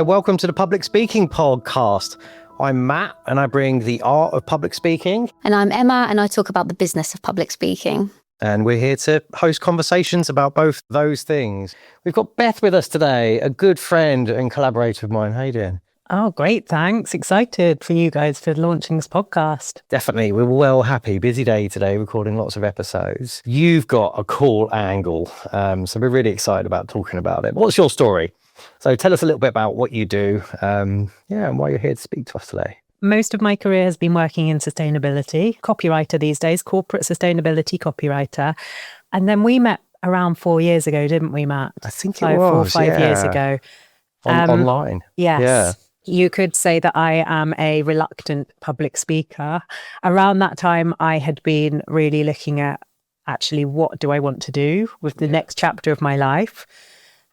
Welcome to the Public Speaking Podcast. I'm Matt and I bring the art of public speaking. And I'm Emma and I talk about the business of public speaking. And we're here to host conversations about both those things. We've got Beth with us today, a good friend and collaborator of mine. How you doing? Oh, great. Thanks. Excited for you guys for launching this podcast. Definitely. We're well happy. Busy day today, recording lots of episodes. You've got a cool angle. So we're really excited about talking about it. What's your story? So tell us a little bit about what you do, and why you're here to speak to us today. Most of my career has been working in sustainability, copywriter these days, corporate sustainability copywriter. And then we met around 4 years ago, didn't we, Matt? I think it was, 4 or 5 years ago. Online. Yes. Yeah. You could say that I am a reluctant public speaker. Around that time, I had been really looking at actually what do I want to do with the next chapter of my life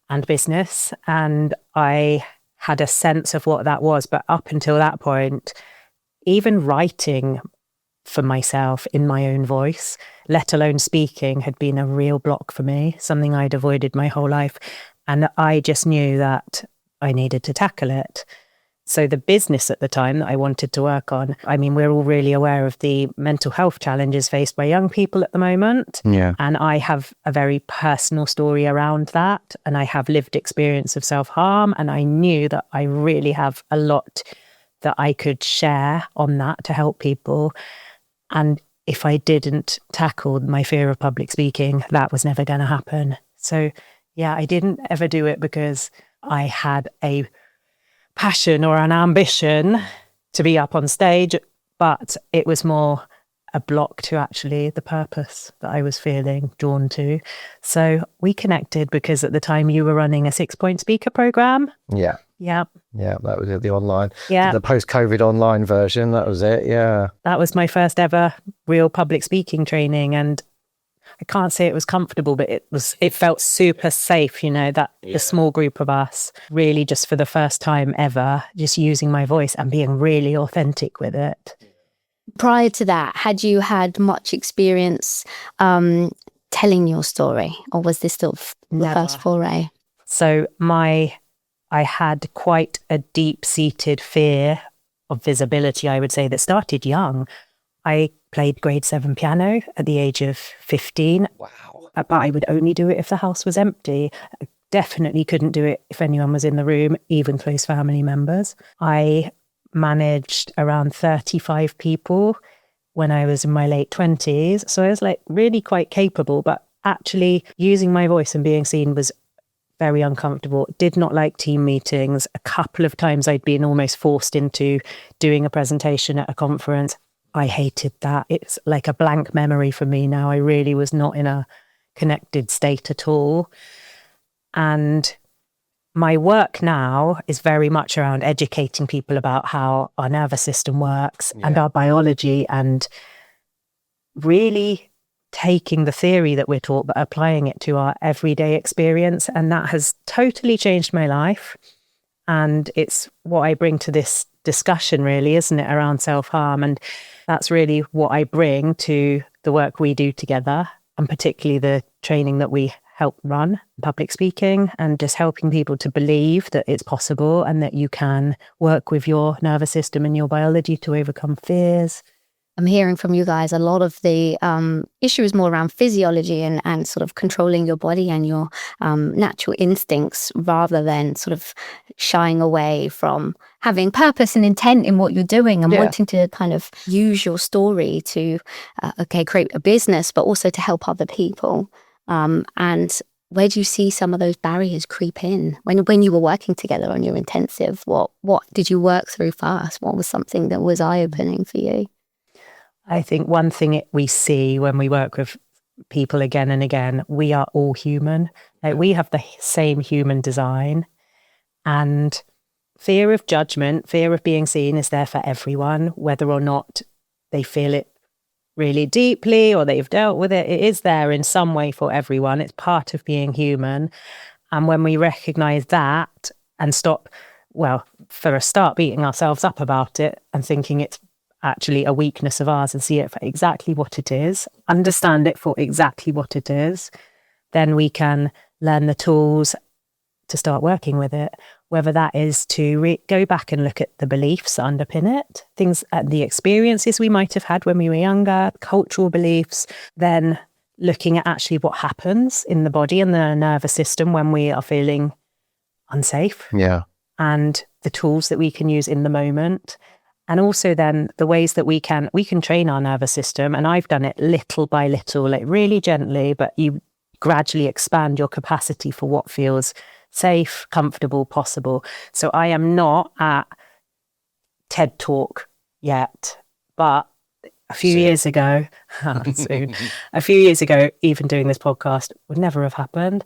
and business. And I had a sense of what that was. But up until that point, even writing for myself in my own voice, let alone speaking, had been a real block for me, something I'd avoided my whole life. And I just knew that I needed to tackle it. So the business at the time that I wanted to work on, I mean, we're all really aware of the mental health challenges faced by young people at the moment. Yeah. And I have a very personal story around that. And I have lived experience of self-harm. And I knew that I really have a lot that I could share on that to help people. And if I didn't tackle my fear of public speaking, that was never going to happen. So yeah, I didn't ever do it because I had a passion or an ambition to be up on stage, but it was more a block to actually the purpose that I was feeling drawn to. So we connected because at the time you were running a 6-point speaker program. Yeah. Yeah. Yeah, that was it, the online. Yeah. The post-COVID online version, that was it, yeah. That was my first ever real public speaking training, and I can't say it was comfortable, but it felt super safe, that the small group of us really just for the first time ever, just using my voice and being really authentic with it. Prior to that, had you had much experience telling your story, or was this still the first foray? So I had quite a deep-seated fear of visibility, I would say, that started young. I played grade 7 piano at the age of 15. Wow. But I would only do it if the house was empty. I definitely couldn't do it if anyone was in the room, even close family members. I managed around 35 people when I was in my late 20s. So I was really quite capable, but actually using my voice and being seen was very uncomfortable. Did not like team meetings. A couple of times I'd been almost forced into doing a presentation at a conference. I hated that. It's like a blank memory for me now. I really was not in a connected state at all. And my work now is very much around educating people about how our nervous system works and our biology, and really taking the theory that we're taught but applying it to our everyday experience. And that has totally changed my life. And it's what I bring to this discussion, really, isn't it, around self-harm? And that's really what I bring to the work we do together, and particularly the training that we help run, public speaking, and just helping people to believe that it's possible and that you can work with your nervous system and your biology to overcome fears. I'm hearing from you guys a lot of the issue is more around physiology and sort of controlling your body and your natural instincts, rather than sort of shying away from having purpose and intent in what you're doing and wanting to kind of use your story to, create a business, but also to help other people. And where do you see some of those barriers creep in? When you were working together on your intensive, what did you work through first? What was something that was eye-opening for you? I think one thing we see when we work with people again and again, we are all human. We have the same human design, and fear of judgment, fear of being seen is there for everyone, whether or not they feel it really deeply or they've dealt with it. It is there in some way for everyone. It's part of being human. And when we recognize that and stop, for a start, beating ourselves up about it and thinking it's actually a weakness of ours and see it for exactly what it is, understand it for exactly what it is, then we can learn the tools to start working with it, whether that is to go back and look at the beliefs that underpin it, things, the experiences we might have had when we were younger, cultural beliefs, then looking at actually what happens in the body and the nervous system when we are feeling unsafe. Yeah. And the tools that we can use in the moment. And also then the ways that we can train our nervous system. And I've done it little by little, like really gently, but you gradually expand your capacity for what feels safe, comfortable, possible. So I am not at TED Talk yet, but a few years ago, soon, a few years ago, even doing this podcast would never have happened.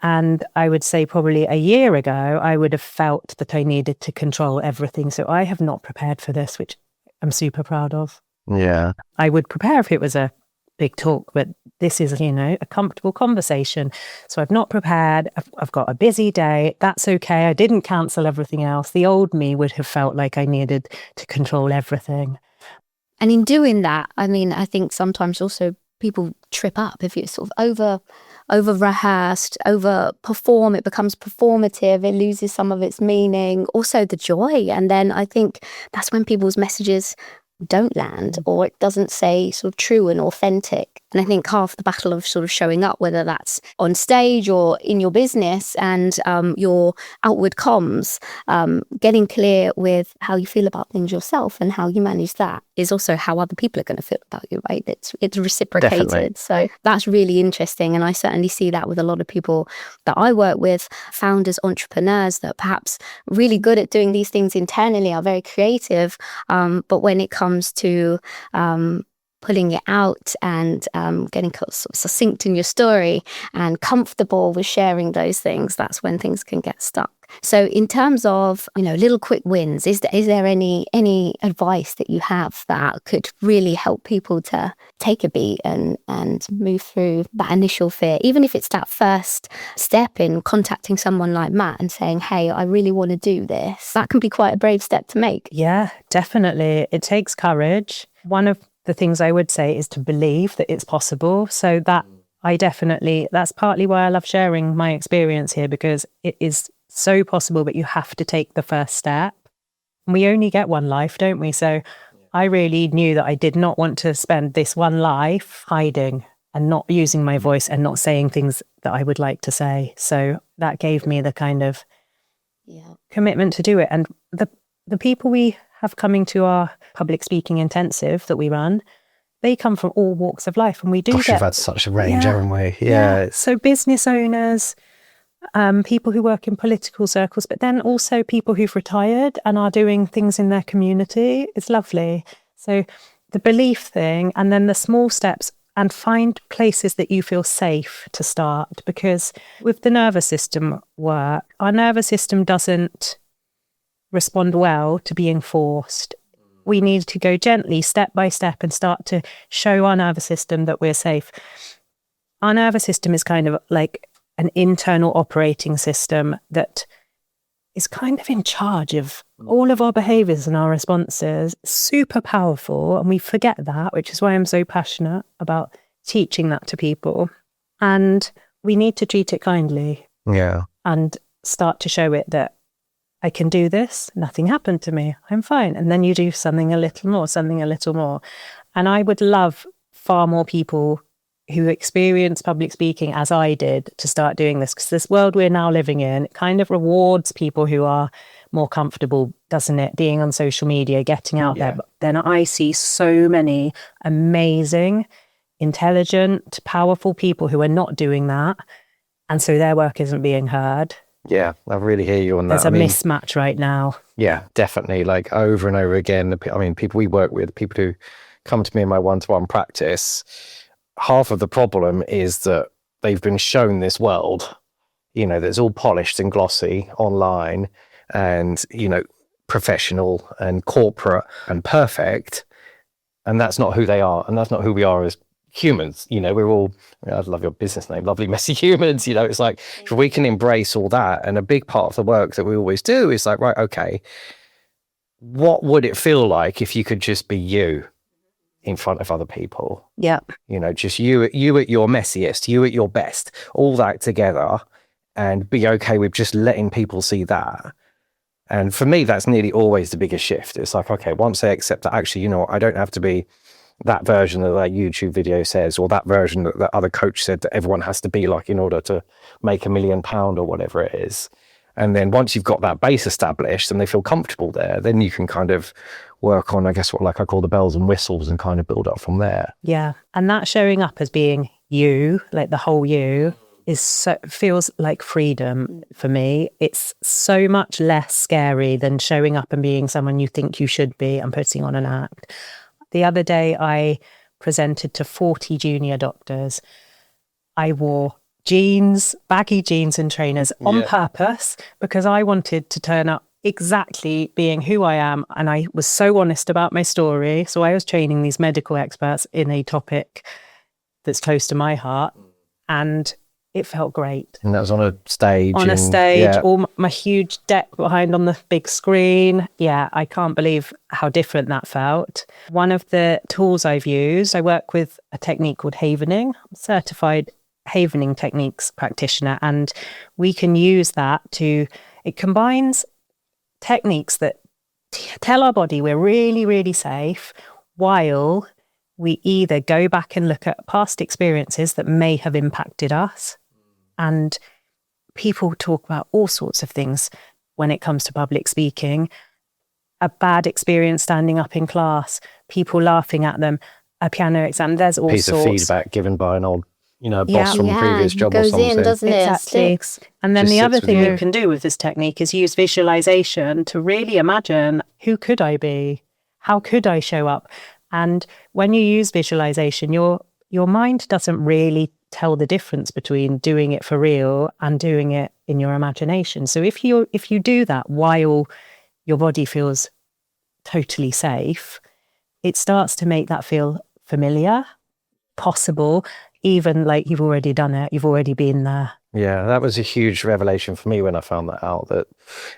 And I would say probably a year ago, I would have felt that I needed to control everything. So I have not prepared for this, which I'm super proud of. Yeah. I would prepare if it was a big talk, but this is, a comfortable conversation. So I've not prepared. I've got a busy day. That's okay. I didn't cancel everything else. The old me would have felt like I needed to control everything. And in doing that, I mean, I think sometimes also people trip up if it's sort of over rehearsed, over perform, it becomes performative, it loses some of its meaning, also the joy. And then I think that's when people's messages don't land, or it doesn't say sort of true and authentic. And I think half the battle of sort of showing up, whether that's on stage or in your business and your outward comms, getting clear with how you feel about things yourself and how you manage that is also how other people are going to feel about you, right? It's reciprocated. Definitely. So that's really interesting. And I certainly see that with a lot of people that I work with, founders, entrepreneurs that perhaps really good at doing these things internally, are very creative. But when it comes to pulling it out and getting sort of succinct in your story and comfortable with sharing those things, that's when things can get stuck. So in terms of, little quick wins, is there any advice that you have that could really help people to take a beat and move through that initial fear, even if it's that first step in contacting someone like Matt and saying, hey, I really want to do this? That can be quite a brave step to make. Yeah, definitely. It takes courage. One of the things I would say is to believe that it's possible. So that's partly why I love sharing my experience here, because it is so possible, but you have to take the first step. And we only get one life, don't we? So I really knew that I did not want to spend this one life hiding and not using my voice and not saying things that I would like to say. So that gave me the kind of commitment to do it. And the people we have coming to our public speaking intensive that we run, they come from all walks of life. And we do Gosh, you've had such a range, haven't we? Yeah. So business owners, people who work in political circles, but then also people who've retired and are doing things in their community. It's lovely. So the belief thing, and then the small steps, and find places that you feel safe to start. Because with the nervous system work, our nervous system doesn't respond well to being forced. We need to go gently, step by step, and start to show our nervous system that we're safe. Our nervous system is kind of like an internal operating system that is kind of in charge of all of our behaviors and our responses. Super powerful, and we forget that, which is why I'm so passionate about teaching that to people. And we need to treat it kindly. Yeah. And start to show it that I can do this, nothing happened to me, I'm fine. And then you do something a little more. And I would love far more people who experience public speaking as I did to start doing this, because this world we're now living in, it kind of rewards people who are more comfortable, doesn't it? Being on social media, getting out there. But then I see so many amazing, intelligent, powerful people who are not doing that. And so their work isn't being heard. Yeah, I really hear you on that. There's a mismatch right now. Yeah, definitely. Like over and over again. I mean, people we work with, people who come to me in my one-to-one practice, half of the problem is that they've been shown this world, that's all polished and glossy online and, professional and corporate and perfect. And that's not who they are. And that's not who we are as humans. We're all, I love your business name, lovely messy humans. It's like, if we can embrace all that, and a big part of the work that we always do is like, right, okay, what would it feel like if you could just be you in front of other people? Yeah. Just you at your messiest, you at your best, all that together. and be okay with just letting people see that. And for me, that's nearly always the biggest shift. It's like, okay, once they accept that actually, you know, I don't have to be that version that that YouTube video says, or that version that that other coach said that everyone has to be like in order to make £1 million or whatever it is. And then once you've got that base established and they feel comfortable there, then you can kind of work on, I guess, what like I call the bells and whistles and kind of build up from there. Yeah. And that showing up as being you, like the whole you, feels like freedom for me. It's so much less scary than showing up and being someone you think you should be and putting on an act. The other day I presented to 40 junior doctors. I wore jeans, baggy jeans and trainers on purpose because I wanted to turn up exactly being who I am. And I was so honest about my story. So I was training these medical experts in a topic that's close to my heart. And it felt great. And that was on a stage. All my huge deck behind on the big screen. Yeah, I can't believe how different that felt. One of the tools I've used, I work with a technique called havening. I'm a certified havening techniques practitioner, and we can use that it combines techniques that tell our body we're really, really safe, while we either go back and look at past experiences that may have impacted us. And people talk about all sorts of things when it comes to public speaking. A bad experience standing up in class, people laughing at them, a piano exam, there's all piece sorts. Of feedback given by an old, boss from a previous job goes or something. in, doesn't it? Exactly. Sticks. And then Just the sits other with thing you. you can do with this technique is use visualization to really imagine, who could I be? How could I show up? And when you use visualization, your mind doesn't really tell the difference between doing it for real and doing it in your imagination. So if you do that while your body feels totally safe, it starts to make that feel familiar, possible, even like you've already done it, you've already been there. Yeah, that was a huge revelation for me when I found that out, that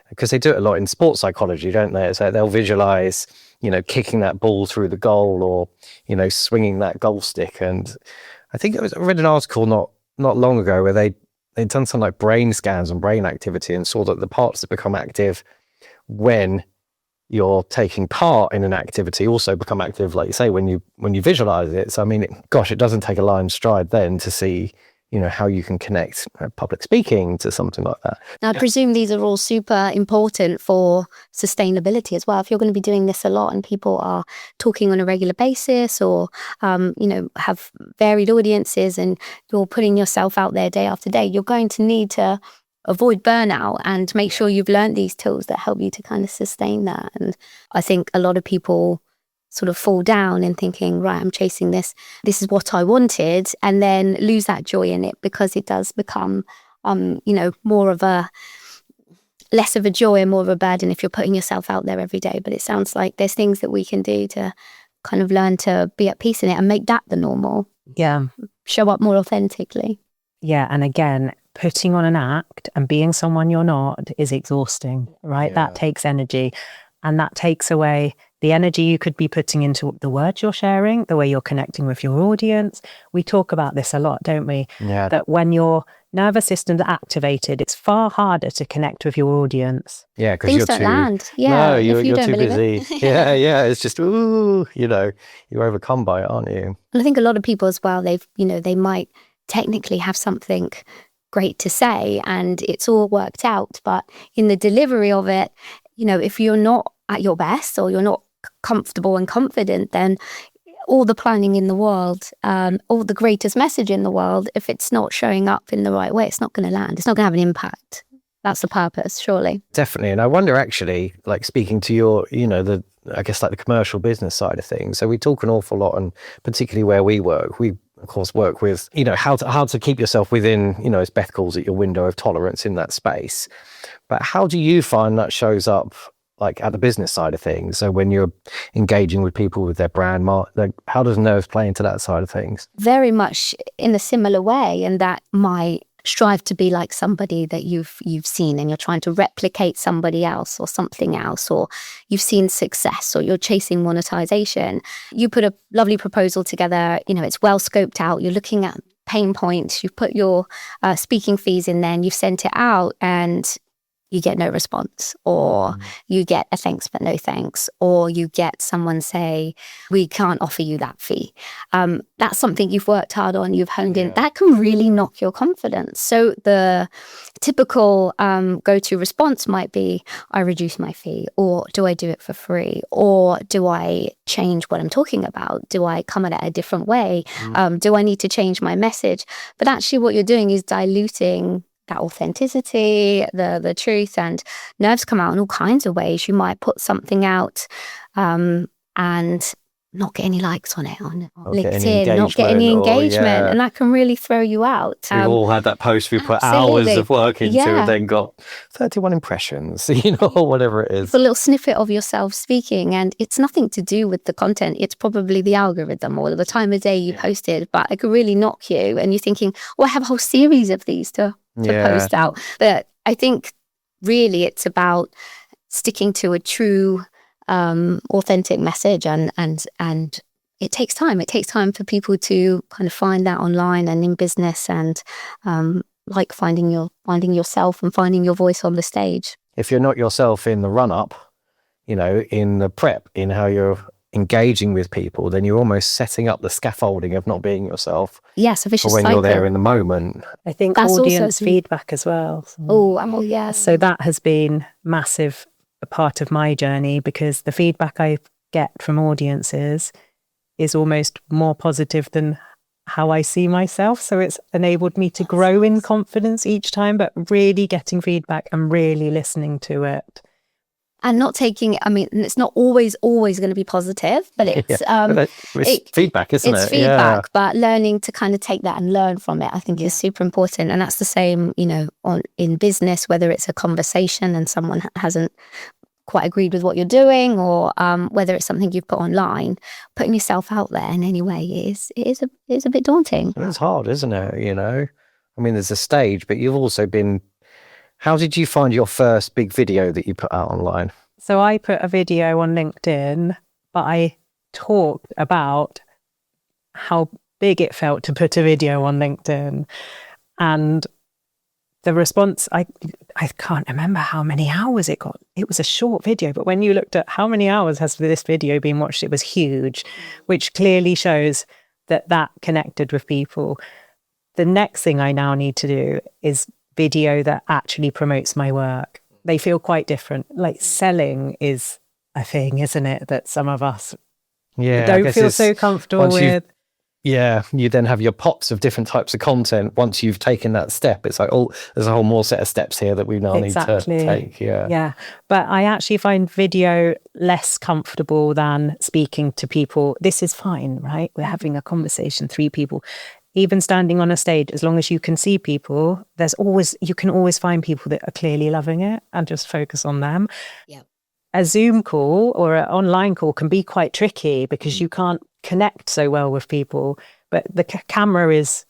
because they do it a lot in sports psychology, don't they? So they'll visualize, kicking that ball through the goal, or, swinging that golf stick. And I think I read an article not long ago where they'd done some like brain scans and brain activity and saw that the parts that become active when you're taking part in an activity also become active, like you say, when you visualize it. So I mean, it doesn't take a lion's stride then to see, how you can connect public speaking to something like that. Now, I presume these are all super important for sustainability as well. If you're going to be doing this a lot and people are talking on a regular basis, or, have varied audiences, and you're putting yourself out there day after day, you're going to need to avoid burnout and make sure you've learned these tools that help you to kind of sustain that. And I think a lot of people sort of fall down in thinking, right, I'm chasing this is what I wanted, and then lose that joy in it, because it does become more of less of a joy and more of a burden if you're putting yourself out there every day. But it sounds like there's things that we can do to kind of learn to be at peace in it and make that the normal. Yeah. Show up more authentically. Yeah. And again, putting on an act and being someone you're not is exhausting, right? Yeah. That takes energy, and that takes away the energy you could be putting into the words you're sharing, the way you're connecting with your audience. We talk about this a lot, don't we? Yeah. That when your nervous system's activated, it's far harder to connect with your audience. Yeah, because Things you're don't too land. Yeah, No, if you're you don't too believe busy. it. Yeah. It's just you're overcome by it, aren't you? And I think a lot of people as well, they might technically have something great to say and it's all worked out, but in the delivery of it, if you're not at your best or you're not comfortable and confident, then all the planning in the world, all the greatest message in the world, if it's not showing up in the right way, it's not going to land. It's not going to have an impact. That's the purpose, surely. Definitely. And I wonder, actually, like speaking to your, I guess like the commercial business side of things. So we talk an awful lot, and particularly where we work, we of course work with, how to keep yourself within, as Beth calls it, your window of tolerance in that space. But how do you find that shows up like at the business side of things? So when you're engaging with people with their brand, how does nerves play into that side of things? Very much in a similar way, and that my strive to be like somebody that you've seen, and you're trying to replicate somebody else or something else, or you've seen success, or you're chasing monetization. You put a lovely proposal together, it's well scoped out, you're looking at pain points, you've put your speaking fees in there and you've sent it out and you get no response, or you get a thanks but no thanks, or you get someone say, we can't offer you that fee. That's something you've worked hard on, you've honed in. That can really knock your confidence. So the typical go-to response might be, I reduce my fee, or do I do it for free, or do I change what I'm talking about? Do I come at it a different way? Do I need to change my message? But actually what you're doing is diluting that authenticity, the truth, and nerves come out in all kinds of ways. You might put something out and not get any likes on it on LinkedIn, not get any engagement, and that can really throw you out. We've all had that post we put hours of work into and then got 31 impressions, or whatever it is. A little snippet of yourself speaking, and it's nothing to do with the content. It's probably the algorithm or the time of day you posted, but it could really knock you. And you're thinking, well, I have a whole series of these to post out. But I think really it's about sticking to a true authentic message, and it takes time. It takes time for people to kind of find that online and in business, and like finding yourself and finding your voice on the stage. If you're not yourself in the run up, in the prep, in how you're engaging with people, then you're almost setting up the scaffolding of not being yourself. Yes, a vicious when cycle. You're there in the moment. I think that's audience feedback as well. So that has been massive, a part of my journey, because the feedback I get from audiences is almost more positive than how I see myself. So it's enabled me to grow in confidence each time, but really getting feedback and really listening to it. And not taking, it's not always going to be positive, but it's feedback, isn't it? It's feedback, but learning to kind of take that and learn from it, I think is super important. And that's the same, in business, whether it's a conversation and someone hasn't quite agreed with what you're doing, or whether it's something you've put online, putting yourself out there in any way is a bit daunting. It's hard, isn't it? There's a stage, but you've also been. How did you find your first big video that you put out online? So I put a video on LinkedIn, but I talked about how big it felt to put a video on LinkedIn. And the response, I can't remember how many hours it got. It was a short video, but when you looked at how many hours has this video been watched, it was huge, which clearly shows that connected with people. The next thing I now need to do is video that actually promotes my work. They feel quite different. Like selling is a thing, isn't it? That some of us don't feel so comfortable with. You then have your pots of different types of content. Once you've taken that step, it's like, there's a whole more set of steps here that we now need to take. Yeah. But I actually find video less comfortable than speaking to people. This is fine, right? We're having a conversation, 3 people. Even standing on a stage, as long as you can see people, you can always find people that are clearly loving it and just focus on them. Yeah. A Zoom call or an online call can be quite tricky because you can't connect so well with people. But the camera is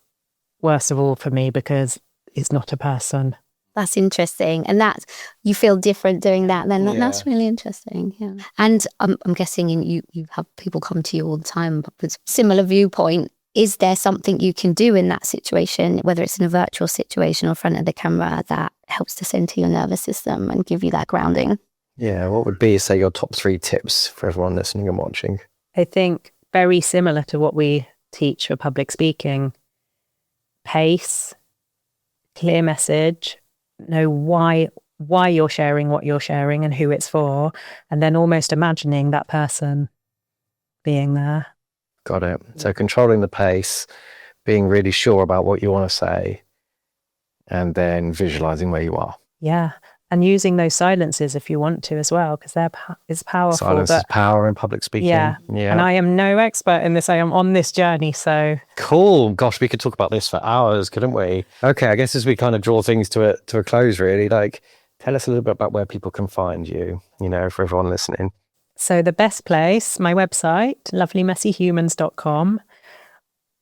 worst of all for me because it's not a person. That's interesting. And that you feel different doing that then. That's really interesting. Yeah. And I'm guessing you have people come to you all the time with similar viewpoint. Is there something you can do in that situation, whether it's in a virtual situation or in front of the camera, that helps to center your nervous system and give you that grounding? Yeah, what would be, say, your top 3 tips for everyone listening and watching? I think very similar to what we teach for public speaking. Pace, clear message, know why you're sharing what you're sharing and who it's for, and then almost imagining that person being there. Got it. So controlling the pace, being really sure about what you want to say, and then visualizing where you are. Yeah. And using those silences if you want to as well, because it's powerful. Silence is power in public speaking. Yeah. And I am no expert in this. I am on this journey. So cool. Gosh, we could talk about this for hours, couldn't we? Okay. I guess as we kind of draw things to a close, really, tell us a little bit about where people can find you, for everyone listening. So the best place, my website, lovelymessyhumans.com.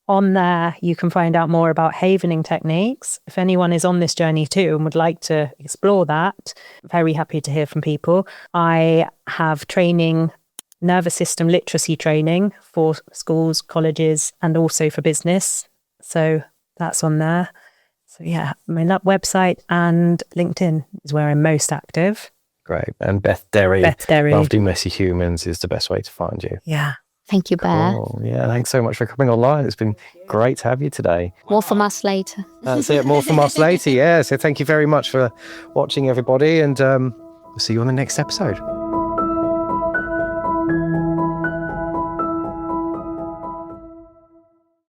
On there, you can find out more about havening techniques. If anyone is on this journey too and would like to explore that, very happy to hear from people. I have training, nervous system literacy training for schools, colleges, and also for business. So That's on there. So yeah, my website and LinkedIn is where I'm most active. Great. And Beth Derry, Beth Derry. Lovely Messy Humans is the best way to find you. Yeah. Thank you, Bear. Cool. Yeah, thanks so much for coming online. It's been great to have you today. More from us later. That's it. More from us later. Yeah. So thank you very much for watching, everybody. And we'll see you on the next episode.